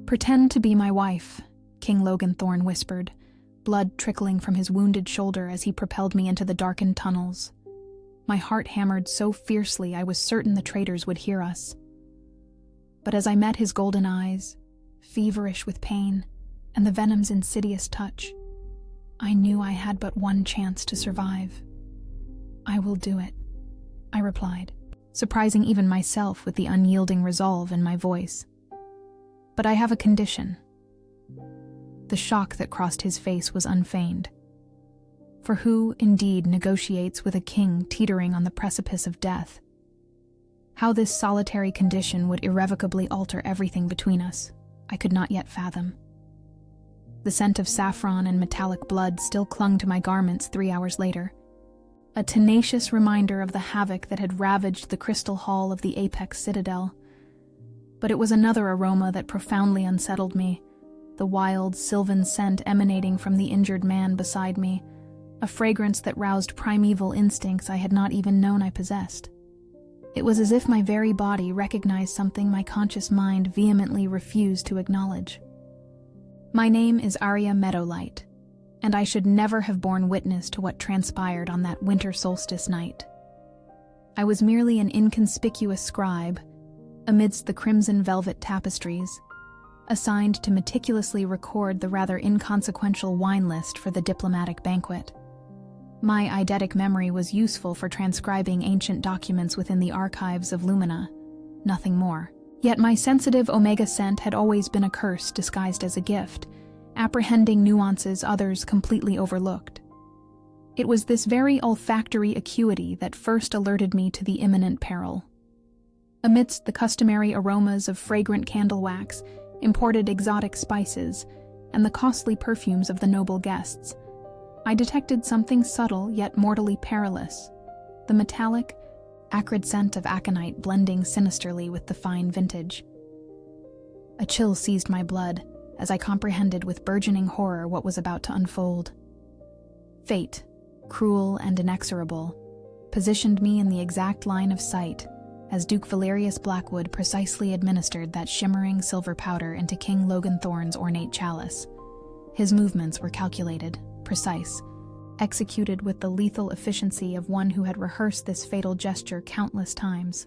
"Pretend to be my wife," King Logan Thorn whispered, blood trickling from his wounded shoulder as he propelled me into the darkened tunnels. My heart hammered so fiercely I was certain the traitors would hear us. But as I met his golden eyes, feverish with pain, and the venom's insidious touch, I knew I had but one chance to survive. "I will do it," I replied, surprising even myself with the unyielding resolve in my voice. "But I have a condition." The shock that crossed his face was unfeigned. For who, indeed, negotiates with a king teetering on the precipice of death? How this solitary condition would irrevocably alter everything between us, I could not yet fathom. The scent of saffron and metallic blood still clung to my garments 3 hours later, a tenacious reminder of the havoc that had ravaged the crystal hall of the Apex Citadel. But it was another aroma that profoundly unsettled me, the wild, sylvan scent emanating from the injured man beside me, a fragrance that roused primeval instincts I had not even known I possessed. It was as if my very body recognized something my conscious mind vehemently refused to acknowledge. My name is Arya Meadowlight, and I should never have borne witness to what transpired on that winter solstice night. I was merely an inconspicuous scribe, amidst the crimson velvet tapestries, assigned to meticulously record the rather inconsequential wine list for the diplomatic banquet. My eidetic memory was useful for transcribing ancient documents within the archives of Lumina, nothing more. Yet my sensitive omega scent had always been a curse disguised as a gift, apprehending nuances others completely overlooked. It was this very olfactory acuity that first alerted me to the imminent peril. Amidst the customary aromas of fragrant candle wax, imported exotic spices, and the costly perfumes of the noble guests, I detected something subtle yet mortally perilous, the metallic, acrid scent of aconite blending sinisterly with the fine vintage. A chill seized my blood as I comprehended with burgeoning horror what was about to unfold. Fate, cruel and inexorable, positioned me in the exact line of sight as Duke Valerius Blackwood precisely administered that shimmering silver powder into King Logan Thorn's ornate chalice. His movements were calculated, precise, executed with the lethal efficiency of one who had rehearsed this fatal gesture countless times.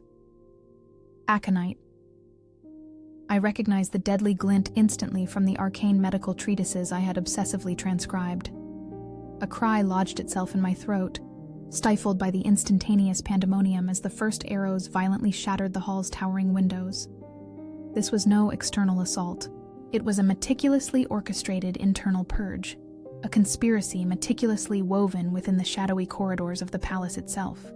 Aconite. I recognized the deadly glint instantly from the arcane medical treatises I had obsessively transcribed. A cry lodged itself in my throat, stifled by the instantaneous pandemonium as the first arrows violently shattered the hall's towering windows. This was no external assault. It was a meticulously orchestrated internal purge, a conspiracy meticulously woven within the shadowy corridors of the palace itself.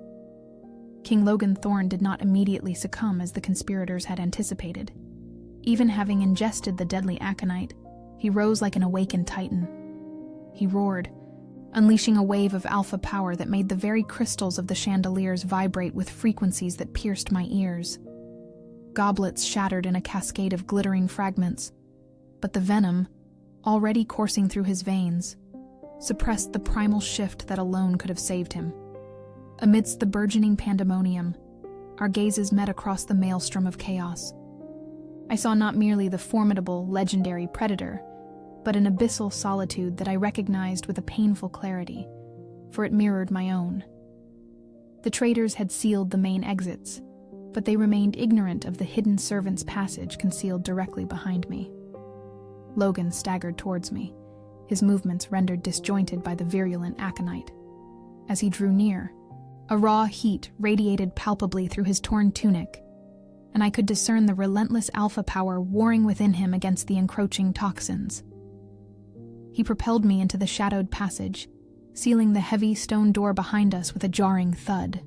King Logan Thorn did not immediately succumb as the conspirators had anticipated. Even having ingested the deadly aconite, he rose like an awakened titan. He roared, unleashing a wave of alpha power that made the very crystals of the chandeliers vibrate with frequencies that pierced my ears. Goblets shattered in a cascade of glittering fragments, but the venom, already coursing through his veins, suppressed the primal shift that alone could have saved him. Amidst the burgeoning pandemonium, our gazes met across the maelstrom of chaos. I saw not merely the formidable, legendary predator, but an abyssal solitude that I recognized with a painful clarity, for it mirrored my own. The traitors had sealed the main exits, but they remained ignorant of the hidden servant's passage concealed directly behind me. Logan staggered towards me, his movements rendered disjointed by the virulent aconite. As he drew near, a raw heat radiated palpably through his torn tunic, and I could discern the relentless alpha power warring within him against the encroaching toxins. He propelled me into the shadowed passage, sealing the heavy stone door behind us with a jarring thud.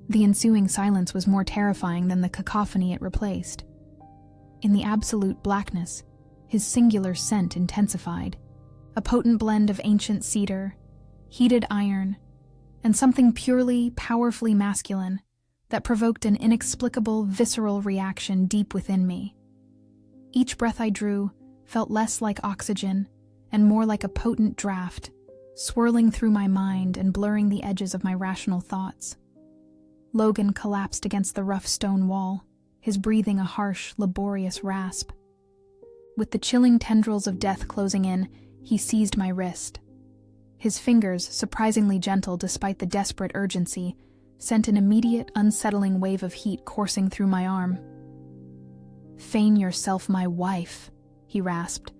The ensuing silence was more terrifying than the cacophony it replaced. In the absolute blackness, his singular scent intensified, a potent blend of ancient cedar, heated iron, and something purely, powerfully masculine that provoked an inexplicable, visceral reaction deep within me. Each breath I drew felt less like oxygen and more like a potent draft, swirling through my mind and blurring the edges of my rational thoughts. Logan collapsed against the rough stone wall, his breathing a harsh, laborious rasp. With the chilling tendrils of death closing in, he seized my wrist. His fingers, surprisingly gentle despite the desperate urgency, sent an immediate, unsettling wave of heat coursing through my arm. "Feign yourself my wife," he rasped,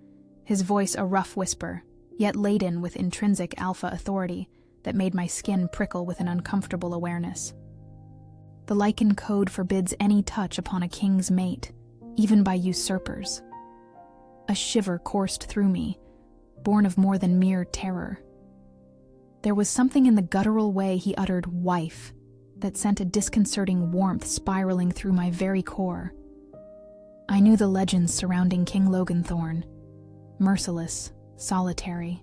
his voice a rough whisper, yet laden with intrinsic alpha authority that made my skin prickle with an uncomfortable awareness. The Lycan code forbids any touch upon a king's mate, even by usurpers. A shiver coursed through me, born of more than mere terror. There was something in the guttural way he uttered "wife" that sent a disconcerting warmth spiraling through my very core. I knew the legends surrounding King Loganthorn, merciless, solitary.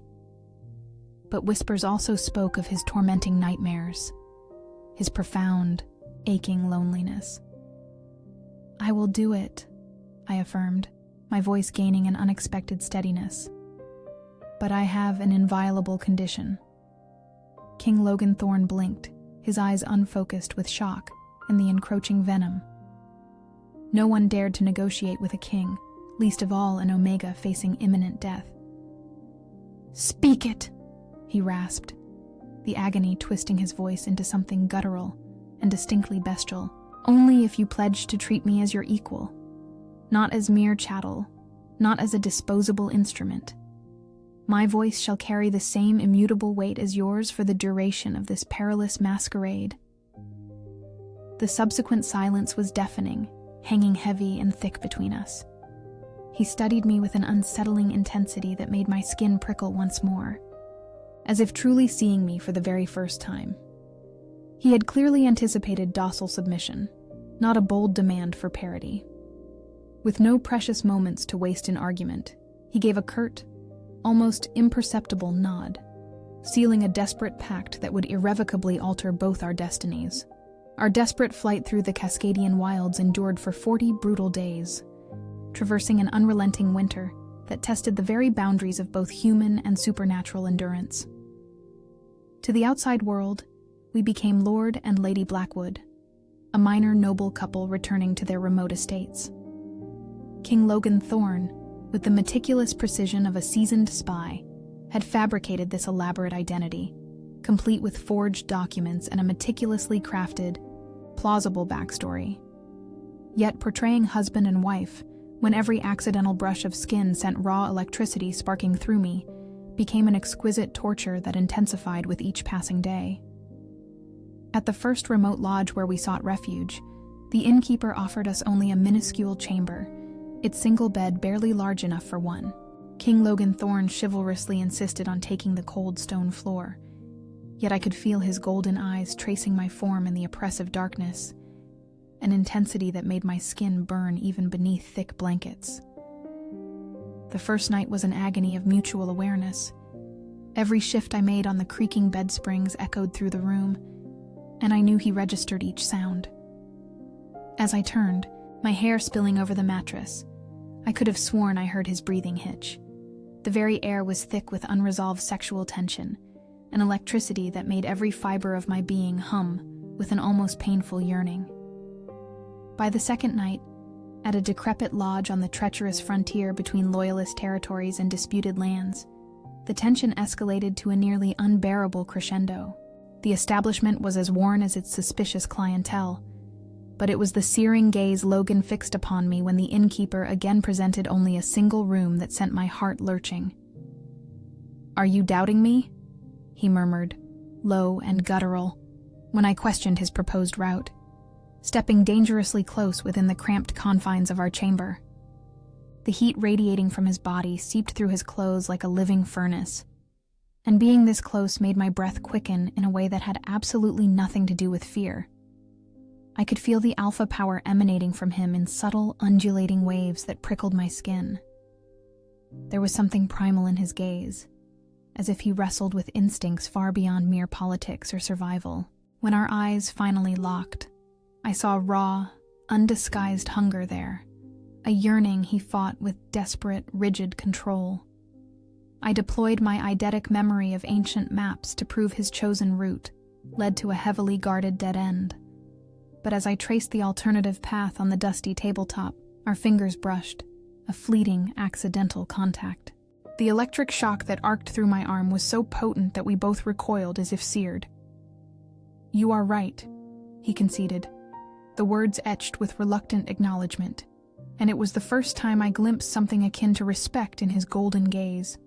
But whispers also spoke of his tormenting nightmares, his profound, aching loneliness. "I will do it," I affirmed, my voice gaining an unexpected steadiness. "But I have an inviolable condition." King Loganthorn blinked, his eyes unfocused with shock and the encroaching venom. No one dared to negotiate with a king, least of all an Omega facing imminent death. "Speak it," he rasped, the agony twisting his voice into something guttural and distinctly bestial. "Only if you pledge to treat me as your equal, not as mere chattel, not as a disposable instrument. My voice shall carry the same immutable weight as yours for the duration of this perilous masquerade." The subsequent silence was deafening, hanging heavy and thick between us. He studied me with an unsettling intensity that made my skin prickle once more, as if truly seeing me for the very first time. He had clearly anticipated docile submission, not a bold demand for parity. With no precious moments to waste in argument, he gave a curt, almost imperceptible nod, sealing a desperate pact that would irrevocably alter both our destinies. Our desperate flight through the Cascadian wilds endured for 40 brutal days, traversing an unrelenting winter that tested the very boundaries of both human and supernatural endurance. To the outside world, we became Lord and Lady Blackwood, a minor noble couple returning to their remote estates. King Loganthorn, with the meticulous precision of a seasoned spy, had fabricated this elaborate identity, complete with forged documents and a meticulously crafted, plausible backstory. Yet portraying husband and wife, when every accidental brush of skin sent raw electricity sparking through me, became an exquisite torture that intensified with each passing day. At the first remote lodge where we sought refuge, the innkeeper offered us only a minuscule chamber, its single bed barely large enough for one. King Loganthorn chivalrously insisted on taking the cold stone floor, yet I could feel his golden eyes tracing my form in the oppressive darkness, an intensity that made my skin burn even beneath thick blankets. The first night was an agony of mutual awareness. Every shift I made on the creaking bed springs echoed through the room, and I knew he registered each sound. As I turned, my hair spilling over the mattress, I could have sworn I heard his breathing hitch. The very air was thick with unresolved sexual tension, an electricity that made every fiber of my being hum with an almost painful yearning. By the second night, at a decrepit lodge on the treacherous frontier between loyalist territories and disputed lands, the tension escalated to a nearly unbearable crescendo. The establishment was as worn as its suspicious clientele, but it was the searing gaze Logan fixed upon me when the innkeeper again presented only a single room that sent my heart lurching. "Are you doubting me?" he murmured, low and guttural, when I questioned his proposed route, stepping dangerously close within the cramped confines of our chamber. The heat radiating from his body seeped through his clothes like a living furnace, and being this close made my breath quicken in a way that had absolutely nothing to do with fear. I could feel the alpha power emanating from him in subtle, undulating waves that prickled my skin. There was something primal in his gaze, as if he wrestled with instincts far beyond mere politics or survival. When our eyes finally locked, I saw raw, undisguised hunger there, a yearning he fought with desperate, rigid control. I deployed my eidetic memory of ancient maps to prove his chosen route led to a heavily guarded dead end. But as I traced the alternative path on the dusty tabletop, our fingers brushed, a fleeting, accidental contact. The electric shock that arced through my arm was so potent that we both recoiled as if seared. "You are right," he conceded, the words etched with reluctant acknowledgement, and it was the first time I glimpsed something akin to respect in his golden gaze.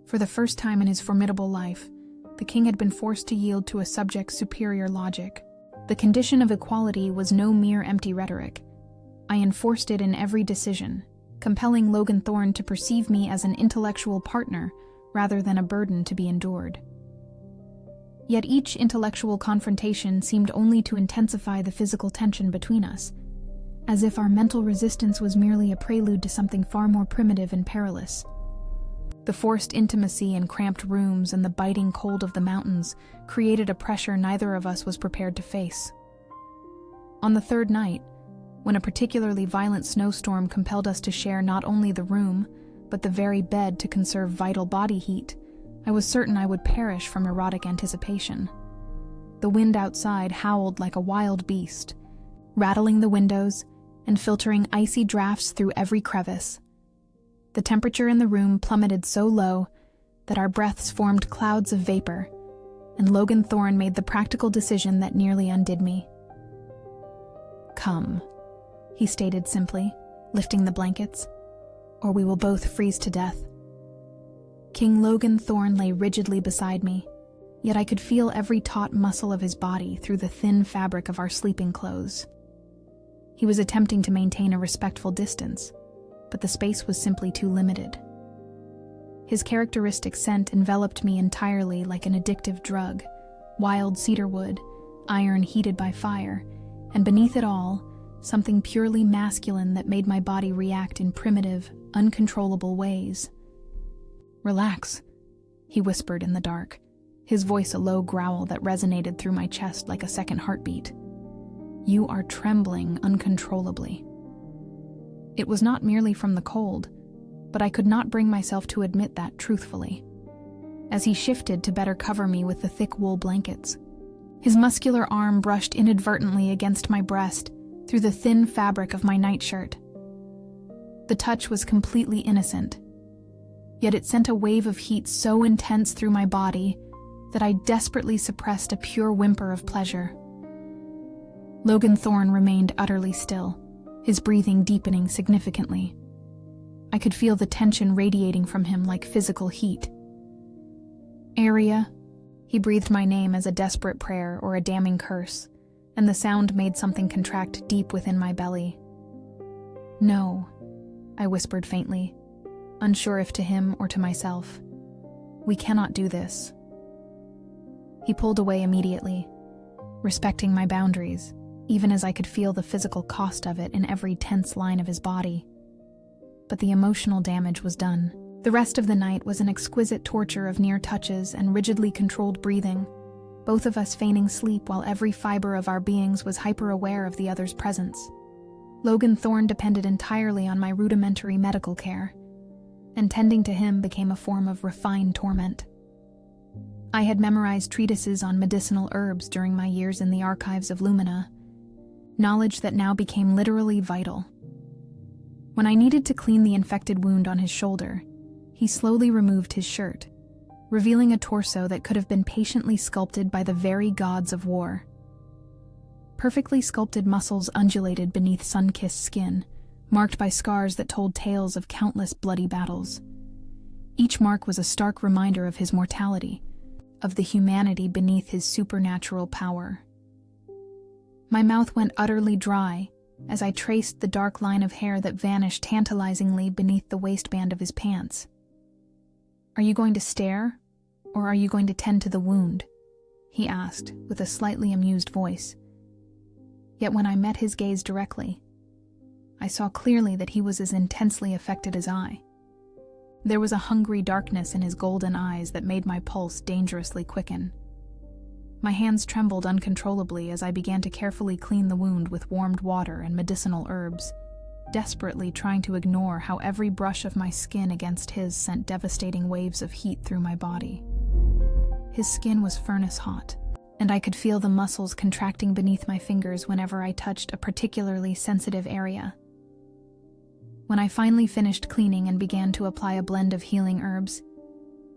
For the first time in his formidable life, the king had been forced to yield to a subject's superior logic. The condition of equality was no mere empty rhetoric. I enforced it in every decision, compelling Logan Thorne to perceive me as an intellectual partner rather than a burden to be endured. Yet each intellectual confrontation seemed only to intensify the physical tension between us, as if our mental resistance was merely a prelude to something far more primitive and perilous. The forced intimacy in cramped rooms and the biting cold of the mountains created a pressure neither of us was prepared to face. On the third night, when a particularly violent snowstorm compelled us to share not only the room, but the very bed to conserve vital body heat, I was certain I would perish from erotic anticipation. The wind outside howled like a wild beast, rattling the windows and filtering icy drafts through every crevice. The temperature in the room plummeted so low that our breaths formed clouds of vapor, and Logan Thorne made the practical decision that nearly undid me. "Come," he stated simply, lifting the blankets, "or we will both freeze to death." King Logan Thorne lay rigidly beside me, yet I could feel every taut muscle of his body through the thin fabric of our sleeping clothes. He was attempting to maintain a respectful distance, but the space was simply too limited. His characteristic scent enveloped me entirely like an addictive drug, wild cedarwood, iron heated by fire, and beneath it all, something purely masculine that made my body react in primitive, uncontrollable ways. "Relax," he whispered in the dark, his voice a low growl that resonated through my chest like a second heartbeat. "You are trembling uncontrollably." It was not merely from the cold, but I could not bring myself to admit that truthfully. As he shifted to better cover me with the thick wool blankets, his muscular arm brushed inadvertently against my breast through the thin fabric of my nightshirt. The touch was completely innocent, yet it sent a wave of heat so intense through my body that I desperately suppressed a pure whimper of pleasure. Logan Thorne remained utterly still, his breathing deepening significantly. I could feel the tension radiating from him like physical heat. "Aria," he breathed my name as a desperate prayer or a damning curse, and the sound made something contract deep within my belly. "No," I whispered faintly, unsure if to him or to myself. "We cannot do this." He pulled away immediately, respecting my boundaries, even as I could feel the physical cost of it in every tense line of his body. But the emotional damage was done. The rest of the night was an exquisite torture of near touches and rigidly controlled breathing, both of us feigning sleep while every fiber of our beings was hyper-aware of the other's presence. Logan Thorne depended entirely on my rudimentary medical care, and tending to him became a form of refined torment. I had memorized treatises on medicinal herbs during my years in the archives of Lumina, knowledge that now became literally vital. When I needed to clean the infected wound on his shoulder, he slowly removed his shirt, revealing a torso that could have been patiently sculpted by the very gods of war. Perfectly sculpted muscles undulated beneath sun-kissed skin, marked by scars that told tales of countless bloody battles. Each mark was a stark reminder of his mortality, of the humanity beneath his supernatural power. My mouth went utterly dry as I traced the dark line of hair that vanished tantalizingly beneath the waistband of his pants. "Are you going to stare, or are you going to tend to the wound?" he asked with a slightly amused voice. Yet when I met his gaze directly, I saw clearly that he was as intensely affected as I. There was a hungry darkness in his golden eyes that made my pulse dangerously quicken. My hands trembled uncontrollably as I began to carefully clean the wound with warmed water and medicinal herbs, desperately trying to ignore how every brush of my skin against his sent devastating waves of heat through my body. His skin was furnace hot, and I could feel the muscles contracting beneath my fingers whenever I touched a particularly sensitive area. When I finally finished cleaning and began to apply a blend of healing herbs,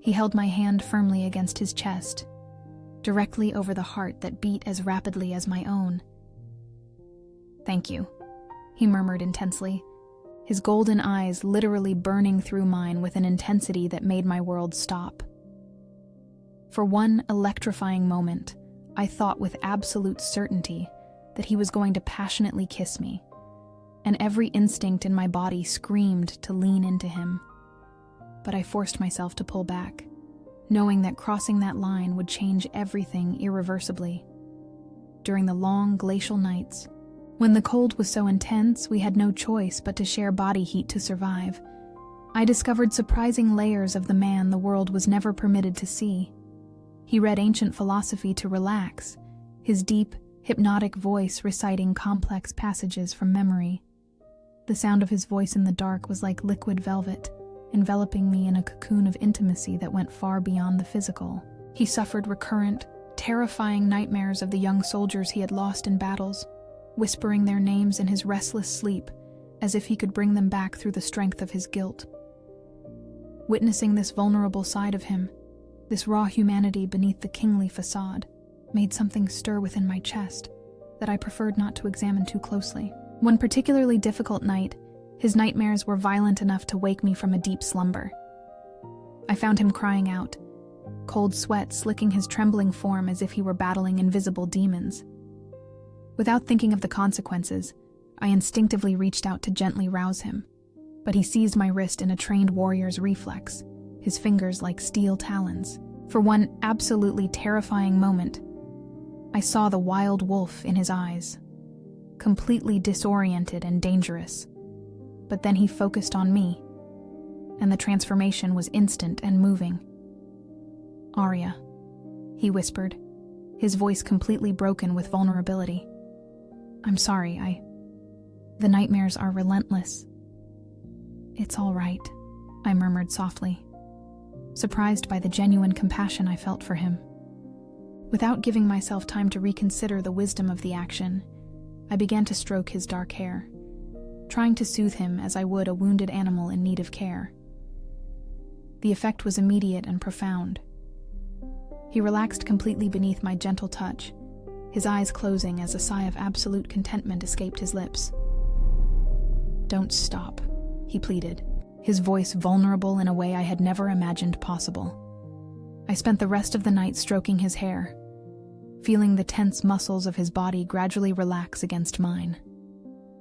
he held my hand firmly against his chest, directly over the heart that beat as rapidly as my own. "Thank you," he murmured intensely, his golden eyes literally burning through mine with an intensity that made my world stop. For one electrifying moment, I thought with absolute certainty that he was going to passionately kiss me, and every instinct in my body screamed to lean into him. But I forced myself to pull back, knowing that crossing that line would change everything irreversibly. During the long glacial nights, when the cold was so intense we had no choice but to share body heat to survive, I discovered surprising layers of the man the world was never permitted to see. He read ancient philosophy to relax, his deep, hypnotic voice reciting complex passages from memory. The sound of his voice in the dark was like liquid velvet, enveloping me in a cocoon of intimacy that went far beyond the physical. He suffered recurrent, terrifying nightmares of the young soldiers he had lost in battles, whispering their names in his restless sleep, as if he could bring them back through the strength of his guilt. Witnessing this vulnerable side of him, this raw humanity beneath the kingly facade, made something stir within my chest that I preferred not to examine too closely. One particularly difficult night, his nightmares were violent enough to wake me from a deep slumber. I found him crying out, cold sweat slicking his trembling form as if he were battling invisible demons. Without thinking of the consequences, I instinctively reached out to gently rouse him, but he seized my wrist in a trained warrior's reflex, his fingers like steel talons. For one absolutely terrifying moment, I saw the wild wolf in his eyes, completely disoriented and dangerous. But then he focused on me, and the transformation was instant and moving. "Arya," he whispered, his voice completely broken with vulnerability. "I'm sorry, the nightmares are relentless." "It's all right," I murmured softly, surprised by the genuine compassion I felt for him. Without giving myself time to reconsider the wisdom of the action, I began to stroke his dark hair, trying to soothe him as I would a wounded animal in need of care. The effect was immediate and profound. He relaxed completely beneath my gentle touch, his eyes closing as a sigh of absolute contentment escaped his lips. "Don't stop," he pleaded, his voice vulnerable in a way I had never imagined possible. I spent the rest of the night stroking his hair, feeling the tense muscles of his body gradually relax against mine.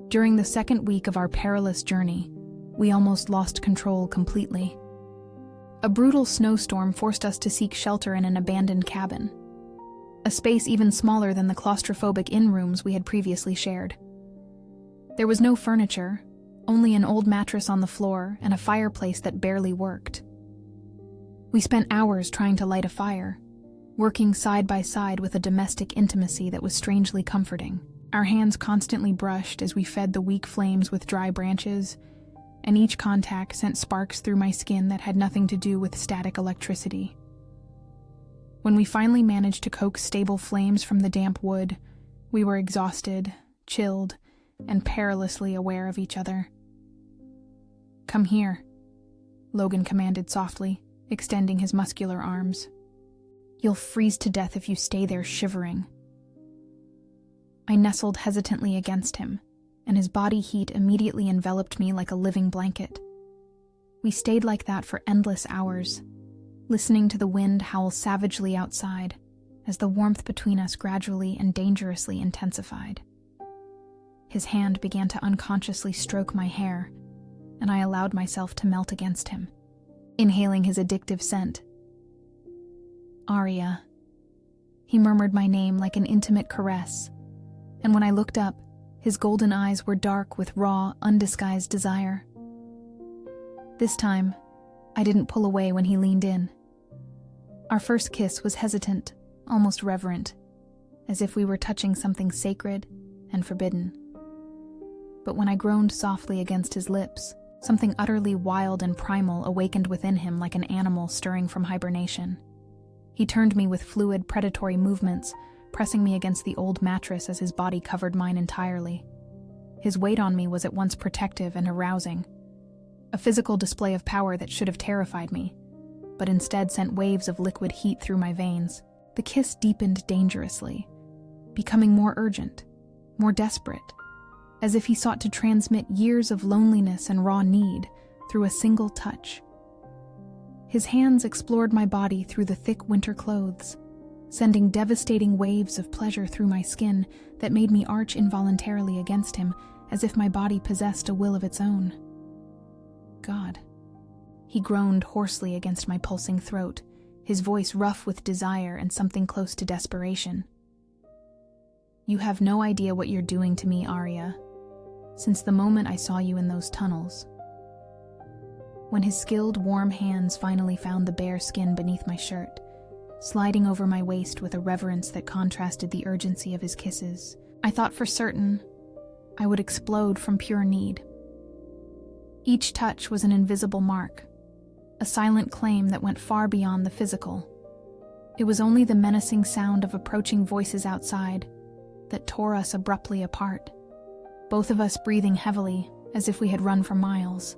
During the second week of our perilous journey, we almost lost control completely. A brutal snowstorm forced us to seek shelter in an abandoned cabin, a space even smaller than the claustrophobic inn rooms we had previously shared. There was no furniture, only an old mattress on the floor and a fireplace that barely worked. We spent hours trying to light a fire, working side by side with a domestic intimacy that was strangely comforting. Our hands constantly brushed as we fed the weak flames with dry branches, and each contact sent sparks through my skin that had nothing to do with static electricity. When we finally managed to coax stable flames from the damp wood, we were exhausted, chilled, and perilously aware of each other. "Come here," Logan commanded softly, extending his muscular arms. "You'll freeze to death if you stay there shivering." I nestled hesitantly against him, and his body heat immediately enveloped me like a living blanket. We stayed like that for endless hours, listening to the wind howl savagely outside as the warmth between us gradually and dangerously intensified. His hand began to unconsciously stroke my hair, and I allowed myself to melt against him, inhaling his addictive scent. "Arya." He murmured my name like an intimate caress, and when I looked up, his golden eyes were dark with raw, undisguised desire. This time, I didn't pull away when he leaned in. Our first kiss was hesitant, almost reverent, as if we were touching something sacred and forbidden. But when I groaned softly against his lips, something utterly wild and primal awakened within him like an animal stirring from hibernation. He turned me with fluid, predatory movements, pressing me against the old mattress as his body covered mine entirely. His weight on me was at once protective and arousing, a physical display of power that should have terrified me, but instead sent waves of liquid heat through my veins. The kiss deepened dangerously, becoming more urgent, more desperate, as if he sought to transmit years of loneliness and raw need through a single touch. His hands explored my body through the thick winter clothes, sending devastating waves of pleasure through my skin that made me arch involuntarily against him, as if my body possessed a will of its own. God. He groaned hoarsely against my pulsing throat, his voice rough with desire and something close to desperation. You have no idea what you're doing to me, Arya, since the moment I saw you in those tunnels. When his skilled, warm hands finally found the bare skin beneath my shirt, sliding over my waist with a reverence that contrasted the urgency of his kisses, I thought for certain I would explode from pure need. Each touch was an invisible mark, a silent claim that went far beyond the physical. It was only the menacing sound of approaching voices outside that tore us abruptly apart, both of us breathing heavily as if we had run for miles.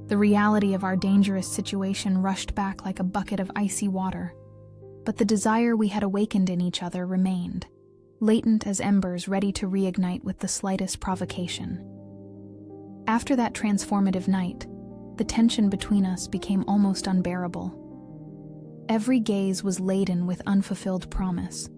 The reality of our dangerous situation rushed back like a bucket of icy water, but the desire we had awakened in each other remained, latent as embers ready to reignite with the slightest provocation. After that transformative night, the tension between us became almost unbearable. Every gaze was laden with unfulfilled promise.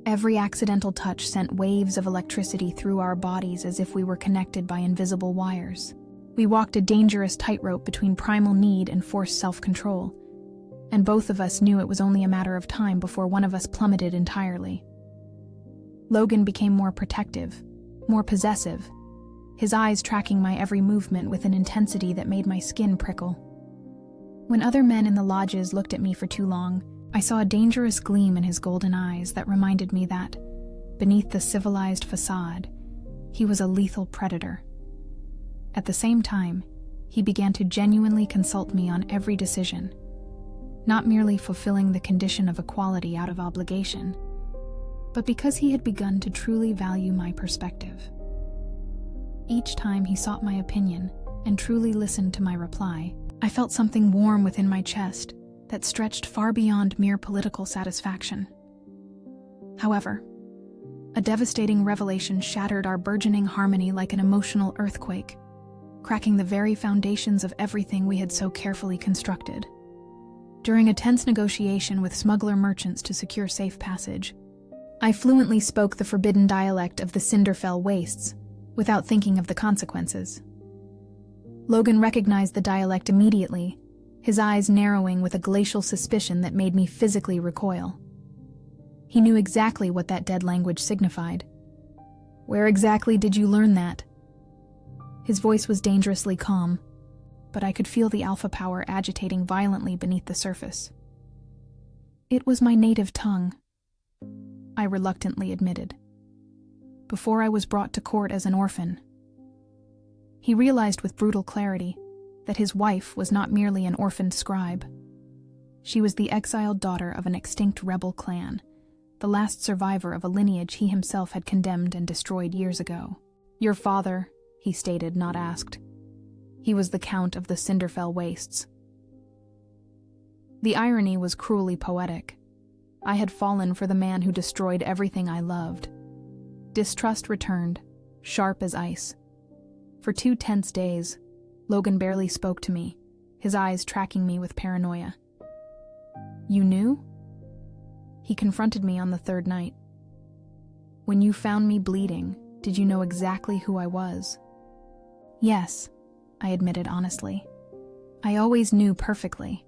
Every accidental touch sent waves of electricity through our bodies as if we were connected by invisible wires. We walked a dangerous tightrope between primal need and forced self-control, and both of us knew it was only a matter of time before one of us plummeted entirely. Logan became more protective, more possessive, his eyes tracking my every movement with an intensity that made my skin prickle. When other men in the lodges looked at me for too long, I saw a dangerous gleam in his golden eyes that reminded me that, beneath the civilized facade, he was a lethal predator. At the same time, he began to genuinely consult me on every decision, not merely fulfilling the condition of equality out of obligation, but because he had begun to truly value my perspective. Each time he sought my opinion and truly listened to my reply, I felt something warm within my chest that stretched far beyond mere political satisfaction. However, a devastating revelation shattered our burgeoning harmony like an emotional earthquake, cracking the very foundations of everything we had so carefully constructed. During a tense negotiation with smuggler merchants to secure safe passage, I fluently spoke the forbidden dialect of the Cinderfell wastes, without thinking of the consequences. Logan recognized the dialect immediately, his eyes narrowing with a glacial suspicion that made me physically recoil. He knew exactly what that dead language signified. "Where exactly did you learn that?" His voice was dangerously calm, but I could feel the alpha power agitating violently beneath the surface. "It was my native tongue," I reluctantly admitted, "before I was brought to court as an orphan." He realized with brutal clarity that his wife was not merely an orphaned scribe. She was the exiled daughter of an extinct rebel clan, the last survivor of a lineage he himself had condemned and destroyed years ago. "Your father," he stated, not asked. "He was the Count of the Cinderfell Wastes." The irony was cruelly poetic. I had fallen for the man who destroyed everything I loved. Distrust returned, sharp as ice. For 2 tense days, Logan barely spoke to me, his eyes tracking me with paranoia. "You knew?" He confronted me on the 3rd night. "When you found me bleeding, did you know exactly who I was?" "Yes," I admitted honestly. "I always knew perfectly."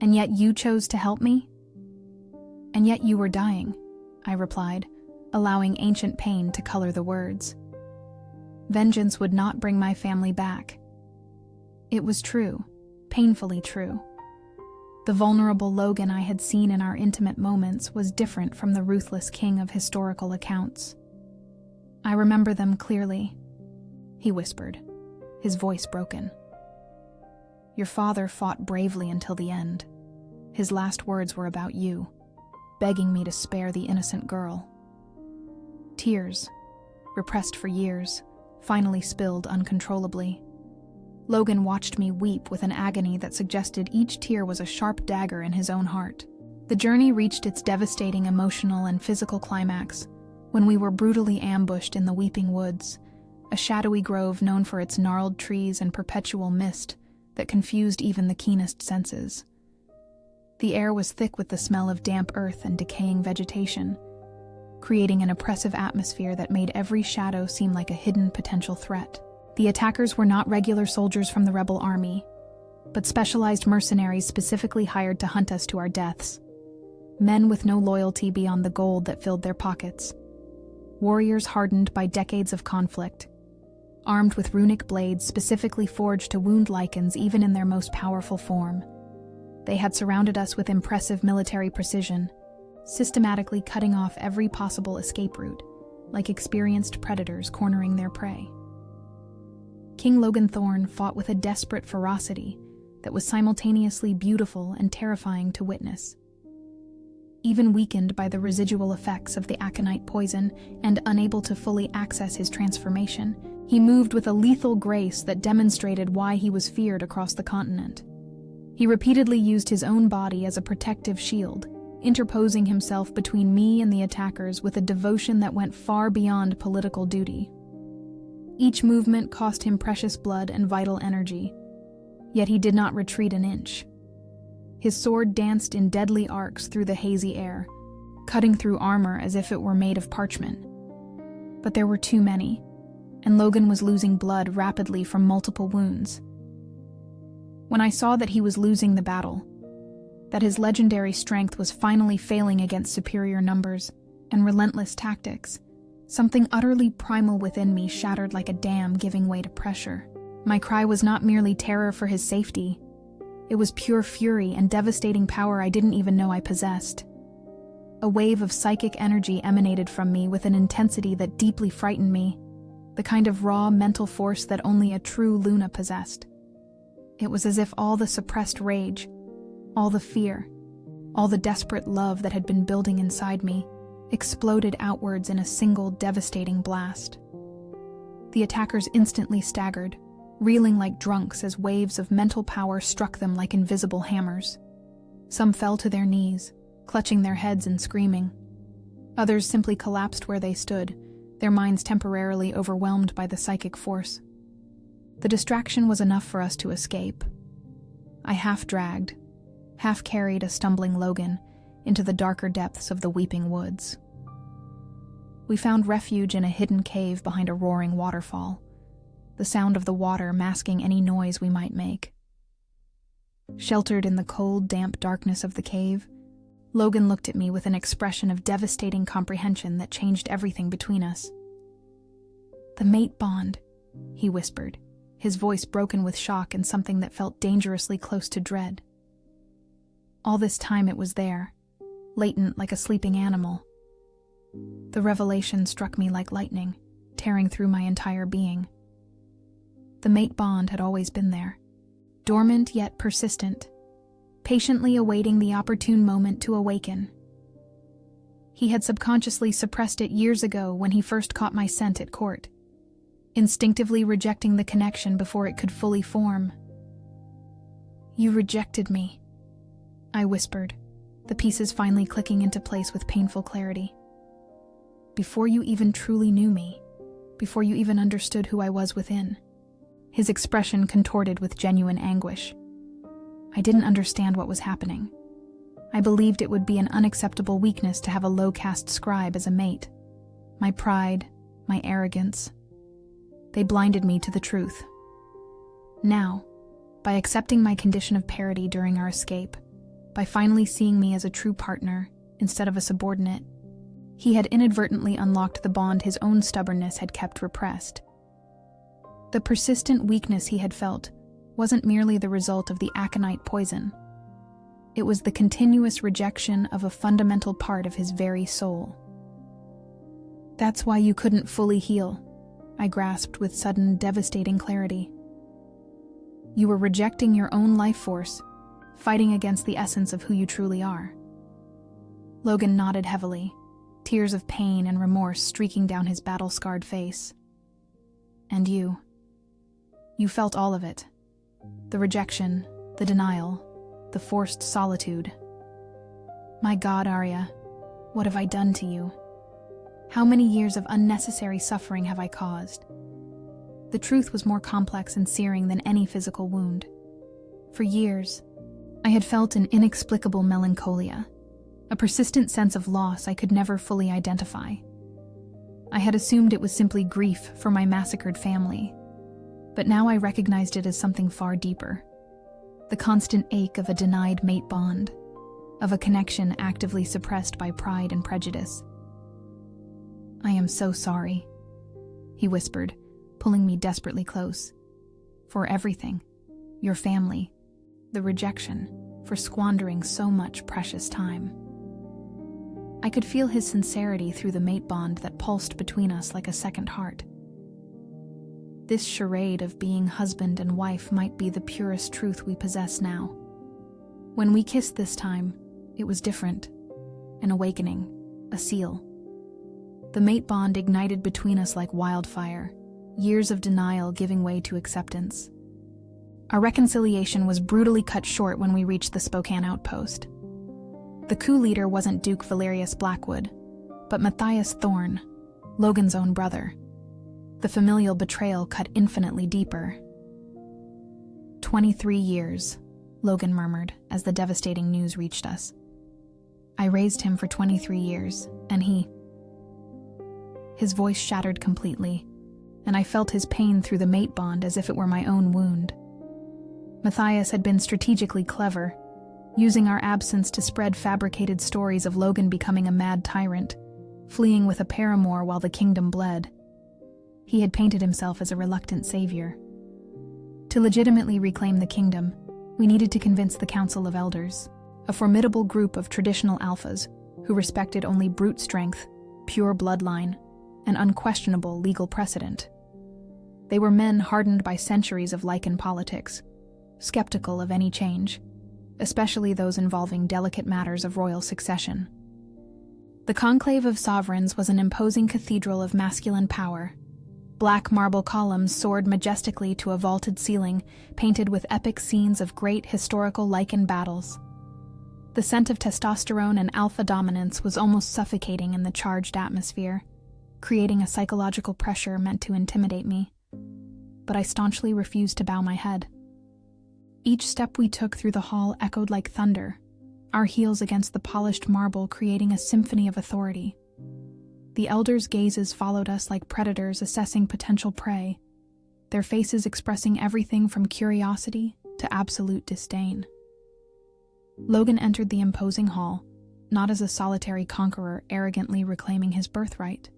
"And yet you chose to help me?" "And yet you were dying," I replied, allowing ancient pain to color the words. Vengeance would not bring my family back. It was true, painfully true. The vulnerable Logan I had seen in our intimate moments was different from the ruthless king of historical accounts. "I remember them clearly," he whispered, his voice broken. "Your father fought bravely until the end. His last words were about you, begging me to spare the innocent girl." Tears, repressed for years, finally spilled uncontrollably. Logan watched me weep with an agony that suggested each tear was a sharp dagger in his own heart. The journey reached its devastating emotional and physical climax when we were brutally ambushed in the Weeping Woods, a shadowy grove known for its gnarled trees and perpetual mist that confused even the keenest senses. The air was thick with the smell of damp earth and decaying vegetation, creating an oppressive atmosphere that made every shadow seem like a hidden potential threat. The attackers were not regular soldiers from the rebel army, but specialized mercenaries specifically hired to hunt us to our deaths. Men with no loyalty beyond the gold that filled their pockets. Warriors hardened by decades of conflict, armed with runic blades specifically forged to wound Lycans even in their most powerful form. They had surrounded us with impressive military precision, systematically cutting off every possible escape route, like experienced predators cornering their prey. King Logan Thorn fought with a desperate ferocity that was simultaneously beautiful and terrifying to witness. Even weakened by the residual effects of the aconite poison and unable to fully access his transformation, he moved with a lethal grace that demonstrated why he was feared across the continent. He repeatedly used his own body as a protective shield, interposing himself between me and the attackers with a devotion that went far beyond political duty. Each movement cost him precious blood and vital energy, yet he did not retreat an inch. His sword danced in deadly arcs through the hazy air, cutting through armor as if it were made of parchment. But there were too many, and Logan was losing blood rapidly from multiple wounds. When I saw that he was losing the battle, that his legendary strength was finally failing against superior numbers and relentless tactics, something utterly primal within me shattered like a dam giving way to pressure. My cry was not merely terror for his safety. It was pure fury and devastating power I didn't even know I possessed. A wave of psychic energy emanated from me with an intensity that deeply frightened me, the kind of raw mental force that only a true Luna possessed. It was as if all the suppressed rage, all the fear, all the desperate love that had been building inside me, exploded outwards in a single devastating blast. The attackers instantly staggered, reeling like drunks as waves of mental power struck them like invisible hammers. Some fell to their knees, clutching their heads and screaming. Others simply collapsed where they stood, their minds temporarily overwhelmed by the psychic force. The distraction was enough for us to escape. I half-dragged, half-carried a stumbling Logan into the darker depths of the Weeping Woods. We found refuge in a hidden cave behind a roaring waterfall, the sound of the water masking any noise we might make. Sheltered in the cold, damp darkness of the cave, Logan looked at me with an expression of devastating comprehension that changed everything between us. "The mate bond," he whispered, his voice broken with shock and something that felt dangerously close to dread. All this time it was there, latent like a sleeping animal. The revelation struck me like lightning, tearing through my entire being. The mate bond had always been there, dormant yet persistent, patiently awaiting the opportune moment to awaken. He had subconsciously suppressed it years ago when he first caught my scent at court, instinctively rejecting the connection before it could fully form. "You rejected me," I whispered, the pieces finally clicking into place with painful clarity. "Before you even truly knew me, before you even understood who I was within." His expression contorted with genuine anguish. I didn't understand what was happening. I believed it would be an unacceptable weakness to have a low-caste scribe as a mate. My pride, my arrogance, they blinded me to the truth. Now, by accepting my condition of parity during our escape, by finally seeing me as a true partner instead of a subordinate, he had inadvertently unlocked the bond his own stubbornness had kept repressed. The persistent weakness he had felt wasn't merely the result of the aconite poison. It was the continuous rejection of a fundamental part of his very soul. "That's why you couldn't fully heal," I grasped with sudden, devastating clarity. "You were rejecting your own life force, fighting against the essence of who you truly are." Logan nodded heavily, tears of pain and remorse streaking down his battle-scarred face. "And you felt all of it," The rejection, the denial, the forced solitude. My God, Arya, what have I done to you? How many years of unnecessary suffering have I caused? The truth was more complex and searing than any physical wound. For years, I had felt an inexplicable melancholia, a persistent sense of loss I could never fully identify. I had assumed it was simply grief for my massacred family, but now I recognized it as something far deeper. The constant ache of a denied mate bond, of a connection actively suppressed by pride and prejudice. "I am so sorry," he whispered, pulling me desperately close. "For everything. Your family. The rejection. For squandering so much precious time." I could feel his sincerity through the mate bond that pulsed between us like a second heart. This charade of being husband and wife might be the purest truth we possess now. When we kissed this time, it was different. An awakening, a seal. The mate bond ignited between us like wildfire, years of denial giving way to acceptance. Our reconciliation was brutally cut short when we reached the Spokane outpost. The coup leader wasn't Duke Valerius Blackwood, but Matthias Thorne, Logan's own brother. The familial betrayal cut infinitely deeper. 23 years, Logan murmured as the devastating news reached us. I raised him for 23 years, and His voice shattered completely, and I felt his pain through the mate bond as if it were my own wound. Matthias had been strategically clever, using our absence to spread fabricated stories of Logan becoming a mad tyrant, fleeing with a paramour while the kingdom bled. He had painted himself as a reluctant savior. To legitimately reclaim the kingdom, we needed to convince the Council of Elders, a formidable group of traditional alphas who respected only brute strength, pure bloodline, and unquestionable legal precedent. They were men hardened by centuries of Lycan politics, skeptical of any change, especially those involving delicate matters of royal succession. The conclave of sovereigns was an imposing cathedral of masculine power. Black marble columns soared majestically to a vaulted ceiling, painted with epic scenes of great historical Lycan battles. The scent of testosterone and alpha dominance was almost suffocating in the charged atmosphere, creating a psychological pressure meant to intimidate me. But I staunchly refused to bow my head. Each step we took through the hall echoed like thunder, our heels against the polished marble creating a symphony of authority. The elders' gazes followed us like predators assessing potential prey, their faces expressing everything from curiosity to absolute disdain. Logan entered the imposing hall, not as a solitary conqueror arrogantly reclaiming his birthright,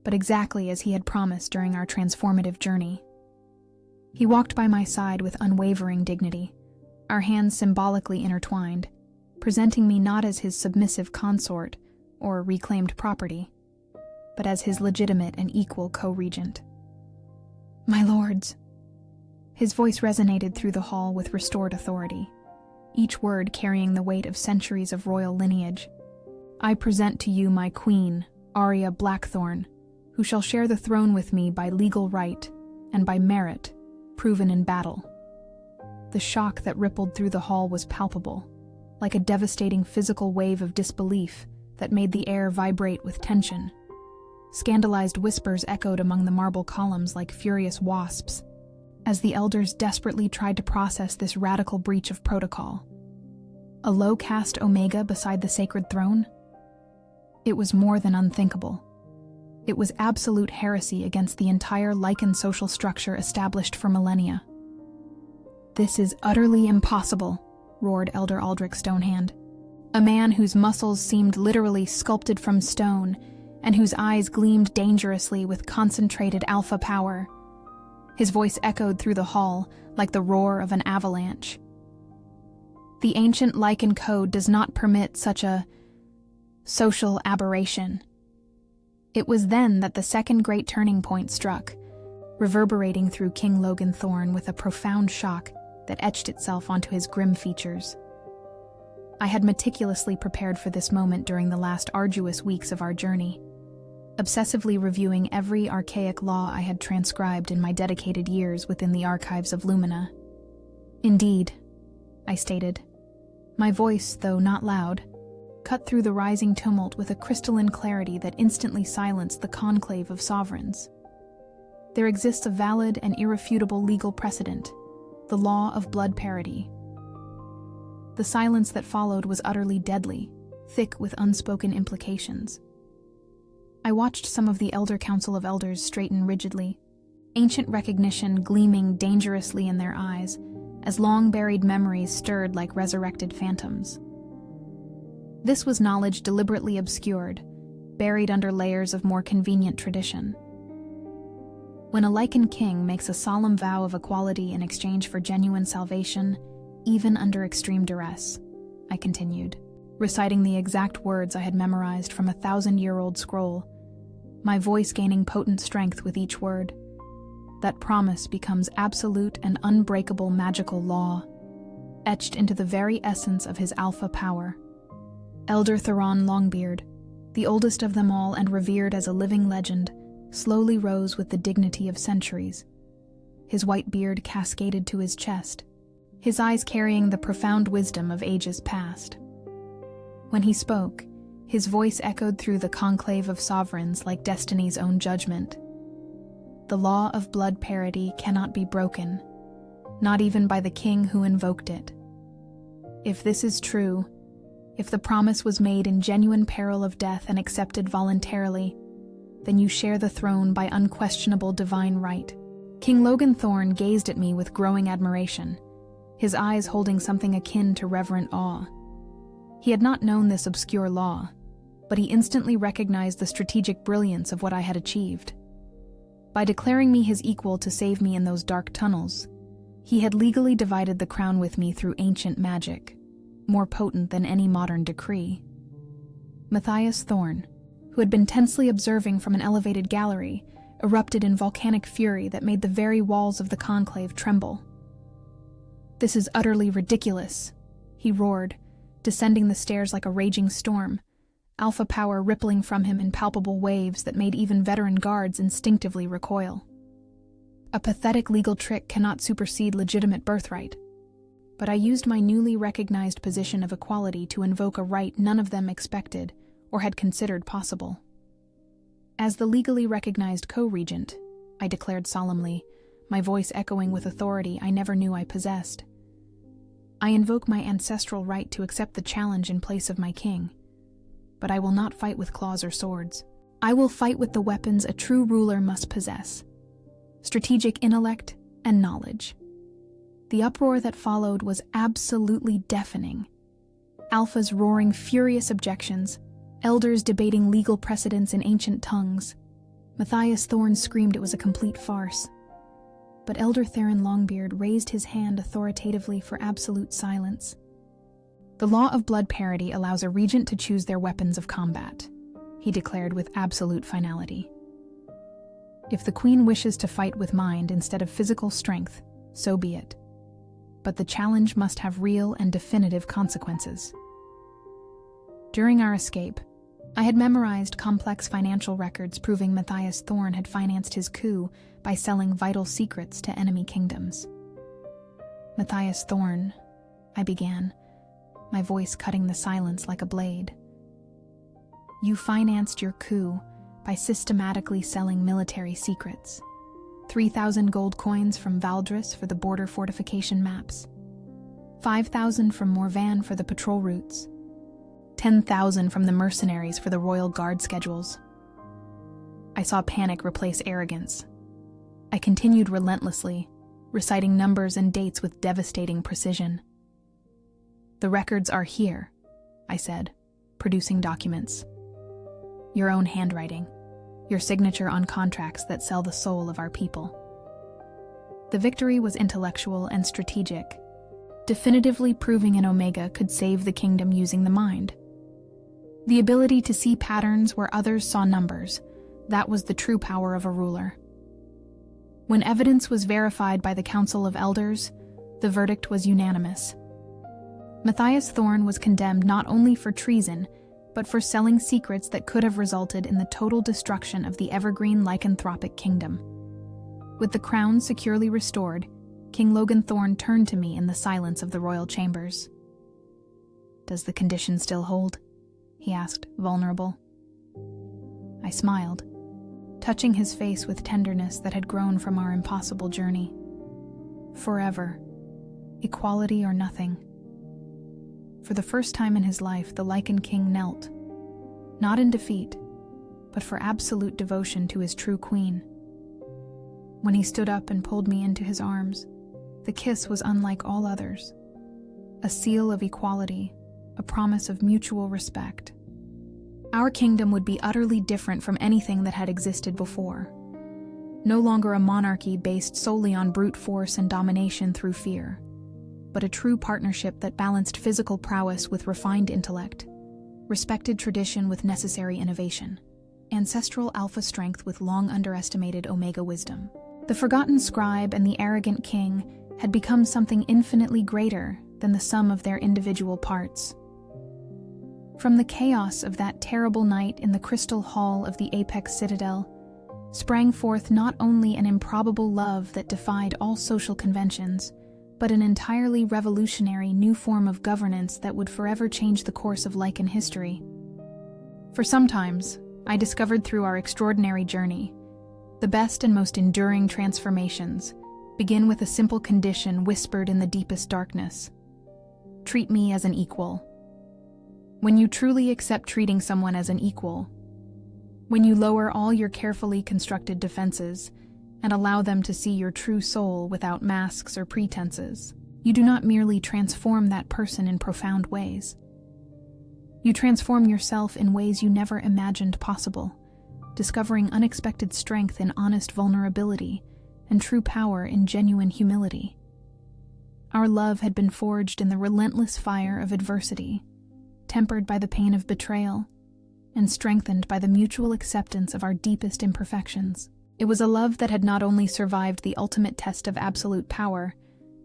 but exactly as he had promised during our transformative journey. He walked by my side with unwavering dignity, our hands symbolically intertwined, presenting me not as his submissive consort or reclaimed property, but as his legitimate and equal co-regent. "My lords." His voice resonated through the hall with restored authority, each word carrying the weight of centuries of royal lineage. "I present to you my queen, Arya Blackthorn, who shall share the throne with me by legal right and by merit, proven in battle." The shock that rippled through the hall was palpable, like a devastating physical wave of disbelief that made the air vibrate with tension. Scandalized whispers echoed among the marble columns like furious wasps, as the elders desperately tried to process this radical breach of protocol. A low-caste Omega beside the sacred throne? It was more than unthinkable. It was absolute heresy against the entire Lycan social structure established for millennia. "This is utterly impossible," roared Elder Aldrich Stonehand, a man whose muscles seemed literally sculpted from stone and whose eyes gleamed dangerously with concentrated alpha power. His voice echoed through the hall like the roar of an avalanche. "The ancient Lycan code does not permit such a social aberration." It was then that the second great turning point struck, reverberating through King Logan Thorne with a profound shock that etched itself onto his grim features. I had meticulously prepared for this moment during the last arduous weeks of our journey, obsessively reviewing every archaic law I had transcribed in my dedicated years within the archives of Lumina. Indeed, I stated. My voice, though not loud, cut through the rising tumult with a crystalline clarity that instantly silenced the conclave of sovereigns. There exists a valid and irrefutable legal precedent, the law of blood parity. The silence that followed was utterly deadly, thick with unspoken implications. I watched some of the Elder Council of Elders straighten rigidly, ancient recognition gleaming dangerously in their eyes as long-buried memories stirred like resurrected phantoms. This was knowledge deliberately obscured, buried under layers of more convenient tradition. When a Lycan king makes a solemn vow of equality in exchange for genuine salvation, even under extreme duress, I continued, reciting the exact words I had memorized from a 1,000-year-old scroll, my voice gaining potent strength with each word. That promise becomes absolute and unbreakable magical law, etched into the very essence of his alpha power. Elder Theron Longbeard, the oldest of them all and revered as a living legend, slowly rose with the dignity of centuries. His white beard cascaded to his chest, his eyes carrying the profound wisdom of ages past. When he spoke, his voice echoed through the conclave of sovereigns like destiny's own judgment. The law of blood parity cannot be broken, not even by the king who invoked it. If this is true, if the promise was made in genuine peril of death and accepted voluntarily, then you share the throne by unquestionable divine right. King Logan Thorne gazed at me with growing admiration, his eyes holding something akin to reverent awe. He had not known this obscure law, but he instantly recognized the strategic brilliance of what I had achieved. By declaring me his equal to save me in those dark tunnels, he had legally divided the crown with me through ancient magic, more potent than any modern decree. Matthias Thorne, who had been tensely observing from an elevated gallery, erupted in volcanic fury that made the very walls of the conclave tremble. "This is utterly ridiculous," he roared, descending the stairs like a raging storm, alpha power rippling from him in palpable waves that made even veteran guards instinctively recoil. A pathetic legal trick cannot supersede legitimate birthright. But I used my newly recognized position of equality to invoke a right none of them expected or had considered possible. As the legally recognized co-regent, I declared solemnly, my voice echoing with authority I never knew I possessed. I invoke my ancestral right to accept the challenge in place of my king. But I will not fight with claws or swords. I will fight with the weapons a true ruler must possess: strategic intellect and knowledge. The uproar that followed was absolutely deafening. Alphas roaring furious objections, elders debating legal precedents in ancient tongues. Matthias Thorne screamed it was a complete farce. But Elder Theron Longbeard raised his hand authoritatively for absolute silence. "The law of blood parity allows a regent to choose their weapons of combat," he declared with absolute finality. "If the queen wishes to fight with mind instead of physical strength, so be it. But the challenge must have real and definitive consequences." During our escape, I had memorized complex financial records proving Matthias Thorne had financed his coup by selling vital secrets to enemy kingdoms. "Matthias Thorne," I began, my voice cutting the silence like a blade. "You financed your coup by systematically selling military secrets. 3,000 gold coins from Valdris for the border fortification maps, 5,000 from Morvan for the patrol routes, 10,000 from the mercenaries for the royal guard schedules." I saw panic replace arrogance. I continued relentlessly, reciting numbers and dates with devastating precision. "The records are here," I said, producing documents. "Your own handwriting, your signature on contracts that sell the soul of our people." The victory was intellectual and strategic, definitively proving an Omega could save the kingdom using the mind. The ability to see patterns where others saw numbers, that was the true power of a ruler. When evidence was verified by the Council of Elders, the verdict was unanimous. Matthias Thorne was condemned not only for treason, but for selling secrets that could have resulted in the total destruction of the evergreen lycanthropic kingdom. With the crown securely restored, King Logan Thorn turned to me in the silence of the royal chambers. "Does the condition still hold?" he asked, vulnerable. I smiled, touching his face with tenderness that had grown from our impossible journey. Forever. Equality or nothing. For the first time in his life, the Lycan king knelt, not in defeat, but for absolute devotion to his true queen. When he stood up and pulled me into his arms, the kiss was unlike all others. A seal of equality, a promise of mutual respect. Our kingdom would be utterly different from anything that had existed before. No longer a monarchy based solely on brute force and domination through fear, but a true partnership that balanced physical prowess with refined intellect, respected tradition with necessary innovation, ancestral alpha strength with long underestimated omega wisdom. The forgotten scribe and the arrogant king had become something infinitely greater than the sum of their individual parts. From the chaos of that terrible night in the crystal hall of the Apex Citadel sprang forth not only an improbable love that defied all social conventions, but an entirely revolutionary new form of governance that would forever change the course of Lycan history. For sometimes, I discovered through our extraordinary journey, the best and most enduring transformations begin with a simple condition whispered in the deepest darkness. Treat me as an equal. When you truly accept treating someone as an equal, when you lower all your carefully constructed defenses and allow them to see your true soul without masks or pretenses, you do not merely transform that person in profound ways. You transform yourself in ways you never imagined possible, discovering unexpected strength in honest vulnerability and true power in genuine humility. Our love had been forged in the relentless fire of adversity, tempered by the pain of betrayal, and strengthened by the mutual acceptance of our deepest imperfections. It was a love that had not only survived the ultimate test of absolute power,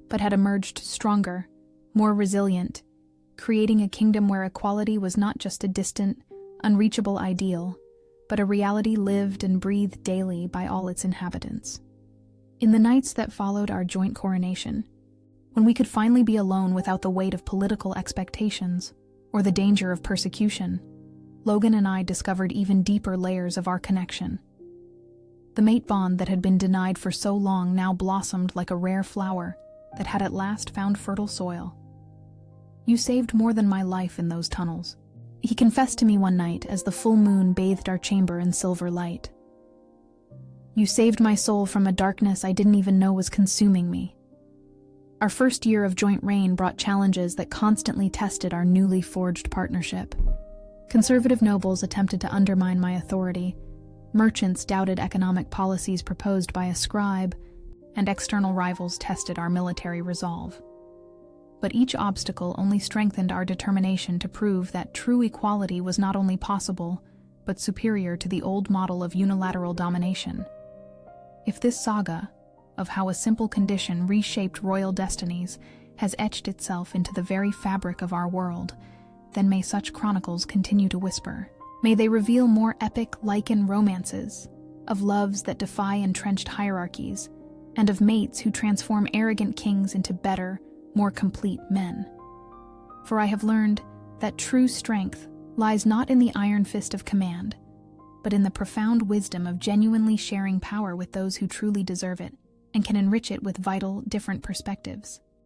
but had emerged stronger, more resilient, creating a kingdom where equality was not just a distant, unreachable ideal, but a reality lived and breathed daily by all its inhabitants. In the nights that followed our joint coronation, when we could finally be alone without the weight of political expectations or the danger of persecution, Logan and I discovered even deeper layers of our connection. The mate bond that had been denied for so long now blossomed like a rare flower that had at last found fertile soil. "You saved more than my life in those tunnels," he confessed to me one night as the full moon bathed our chamber in silver light. "You saved my soul from a darkness I didn't even know was consuming me." Our first year of joint reign brought challenges that constantly tested our newly forged partnership. Conservative nobles attempted to undermine my authority, merchants doubted economic policies proposed by a scribe, and external rivals tested our military resolve. But each obstacle only strengthened our determination to prove that true equality was not only possible, but superior to the old model of unilateral domination. If this saga, of how a simple condition reshaped royal destinies, has etched itself into the very fabric of our world, then may such chronicles continue to whisper. May they reveal more epic Lycan romances, of loves that defy entrenched hierarchies, and of mates who transform arrogant kings into better, more complete men. For I have learned that true strength lies not in the iron fist of command, but in the profound wisdom of genuinely sharing power with those who truly deserve it, and can enrich it with vital, different perspectives.